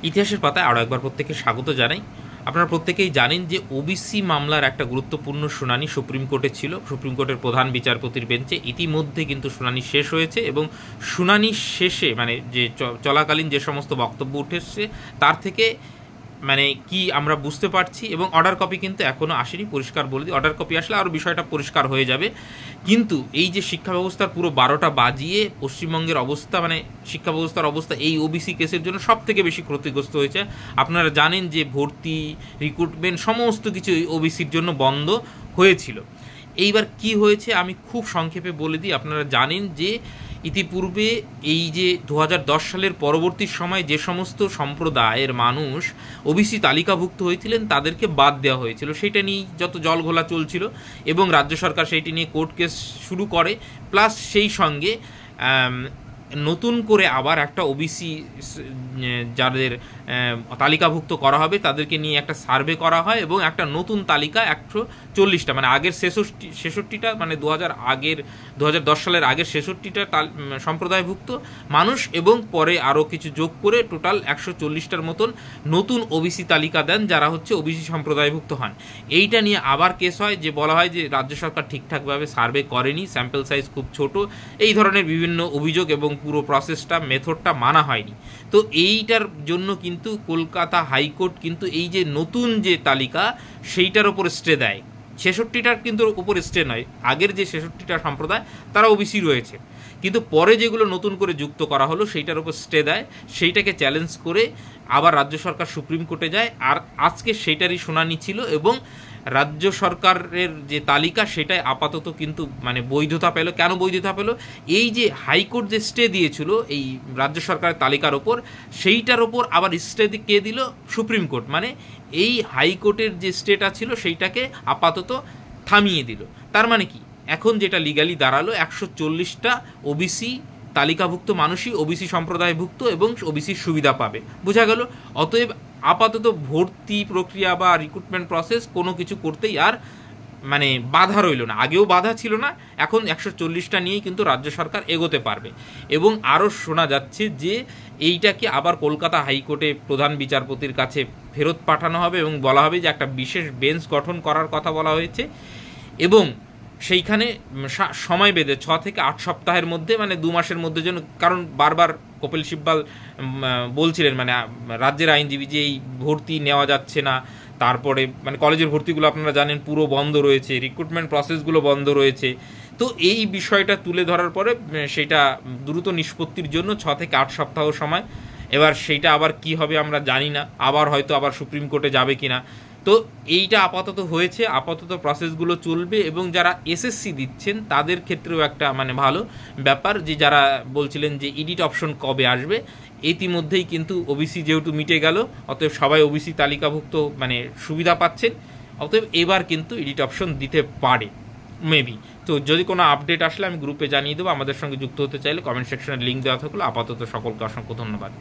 ইতিহাসের পাতায় আরও একবার প্রত্যেককে স্বাগত জানাই। আপনারা প্রত্যেকেই জানেন যে ওবিসি মামলার একটা গুরুত্বপূর্ণ শুনানি সুপ্রিম কোর্টে ছিল। সুপ্রিম কোর্টের প্রধান বিচারপতির বেঞ্চে ইতিমধ্যে কিন্তু শুনানি শেষ হয়েছে এবং শুনানি শেষে মানে যে চলাকালীন যে সমস্ত বক্তব্য উঠেছে তার থেকে মানে কি আমরা বুঝতে পারছি, এবং অর্ডার কপি কিন্তু এখনও আসেনি, পরিষ্কার বলে দিই। অর্ডার কপি আসলে আরও বিষয়টা পরিষ্কার হয়ে যাবে। কিন্তু এই যে শিক্ষা ব্যবস্থার পুরো 12টা বাজিয়ে পশ্চিমবঙ্গের অবস্থা, মানে শিক্ষা ব্যবস্থার অবস্থা এই ওবিসি কেসের জন্য সব থেকে বেশি ক্ষতিগ্রস্ত হয়েছে। আপনারা জানেন যে ভর্তি, রিক্রুটমেন্ট সমস্ত কিছু এই ওবিসির জন্য বন্ধ হয়েছিল। এইবার কি হয়েছে আমি খুব সংক্ষেপে বলে দিই। আপনারা জানেন যে ইতিপূর্বে এই যে 2010 সালের পরবর্তী সময় যে সমস্ত সম্প্রদায়ের মানুষ ওবিসি তালিকাভুক্ত হয়েছিলেন তাদেরকে বাদ দেওয়া হয়েছিল, সেটা নিয়ে যত জলঘোলা চলছিল এবং রাজ্য সরকার সেইটি নিয়ে কোর্ট কেস শুরু করে। প্লাস সেই সঙ্গে নতুন করে আবার একটা ওবিসি যাদের তালিকাভুক্ত করা হবে তাদেরকে নিয়ে একটা সার্ভে করা হয় এবং একটা নতুন তালিকা 140টা, মানে আগের 66টা, মানে 2010 সালের আগের 66টা সম্প্রদায়ভুক্ত মানুষ এবং পরে আরও কিছু যোগ করে টোটাল 140টার মতন নতুন ওবিসি তালিকা দেন যারা হচ্ছে ওবিসি সম্প্রদায়ভুক্ত হন। এইটা নিয়ে আবার কেস হয়, যে বলা হয় যে রাজ্য সরকার ঠিকঠাকভাবে সার্ভে করেনি, স্যাম্পল সাইজ খুব ছোট, এই ধরনের বিভিন্ন অভিযোগ এবং পুরো প্রসেসটা, মেথডটা মানা হয়নি। তো এইটার জন্য কিন্তু কলকাতা হাইকোর্ট কিন্তু এই যে নতুন যে তালিকা সেইটার ওপর স্টে দেয়। 66টার কিন্তু উপর স্টে নয়, আগের যে 66টা সম্প্রদায় তারা ওবিসি রয়েছে, কিন্তু পরে যেগুলো নতুন করে যুক্ত করা হলো সেইটার উপর স্টে দেয়। সেইটাকে চ্যালেঞ্জ করে আবার রাজ্য সরকার সুপ্রিম কোর্টে যায়, আর আজকে সেইটারই শুনানি ছিল এবং রাজ্য সরকারের যে তালিকা সেটাই আপাতত কিন্তু মানে বৈধতা পেল। কেন বৈধতা পেল? এই যে হাইকোর্ট যে স্টে দিয়েছিল এই রাজ্য সরকারের তালিকার ওপর, সেইটার ওপর আবার স্টে কে দিল? Supreme court. মানে এই হাইকোর্টের যে স্টেটা ছিল সেইটাকে আপাতত থামিয়ে দিল। তার মানে কি, এখন যেটা লিগালি দাঁড়ালো 140টা ওবিসি তালিকাভুক্ত মানুষই ওবিসি সম্প্রদায়ভুক্ত এবং ওবিসির সুবিধা পাবে, বোঝা গেল। অতএব আপাতত ভর্তি প্রক্রিয়া বা রিক্রুটমেন্ট প্রসেস কোনো কিছু করতেই আর মানে বাধা রইল না। আগেও বাধা ছিল না, এখন 140টা নিয়েই কিন্তু রাজ্য সরকার এগোতে পারবে। এবং আরও শোনা যাচ্ছে যে এইটাকে আবার কলকাতা হাইকোর্টে প্রধান বিচারপতির কাছে ফেরত পাঠানো হবে এবং বলা হবে যে একটা বিশেষ বেঞ্চ গঠন করার কথা বলা হয়েছে এবং সেইখানে সময় বেঁধে 6 থেকে 8 সপ্তাহের মধ্যে, মানে 2 মাসের মধ্যে জন্য, কারণ বারবার কপিল সিব্বাল বলছিলেন মানে রাজ্যের আইনজীবী যে এই ভর্তি নেওয়া যাচ্ছে না, তারপরে মানে কলেজের ভর্তিগুলো আপনারা জানেন পুরো বন্ধ রয়েছে, রিক্রুটমেন্ট প্রসেসগুলো বন্ধ রয়েছে। তো এই বিষয়টা তুলে ধরার পরে সেটা দ্রুত নিষ্পত্তির জন্য 6 থেকে 8 সপ্তাহ সময়। এবার সেইটা আবার কি হবে আমরা জানি না, আবার হয়তো আবার সুপ্রিম কোর্টে যাবে কিনা। তো এইটা আপাতত হয়েছে, আপাতত প্রসেসগুলো চলবে এবং যারা এসএসসি দিচ্ছেন তাদের ক্ষেত্রেও একটা মানে ভালো ব্যাপার, যে যারা বলছিলেন যে এডিট অপশন কবে আসবে, ইতিমধ্যেই কিন্তু ওবিসি যেহেতু মিটে গেল, অতএব সবাই ওবিসি তালিকাভুক্ত মানে সুবিধা পাচ্ছেন, অতএব এবার কিন্তু এডিট অপশন দিতে পারে মেবি। তো যদি কোনো আপডেট আসলে আমি গ্রুপে জানিয়ে দেবো। আমাদের সঙ্গে যুক্ত হতে চাইলে কমেন্ট সেকশনে লিঙ্ক দেওয়া থাকলো। আপাতত সকলকে অসংখ্য ধন্যবাদ।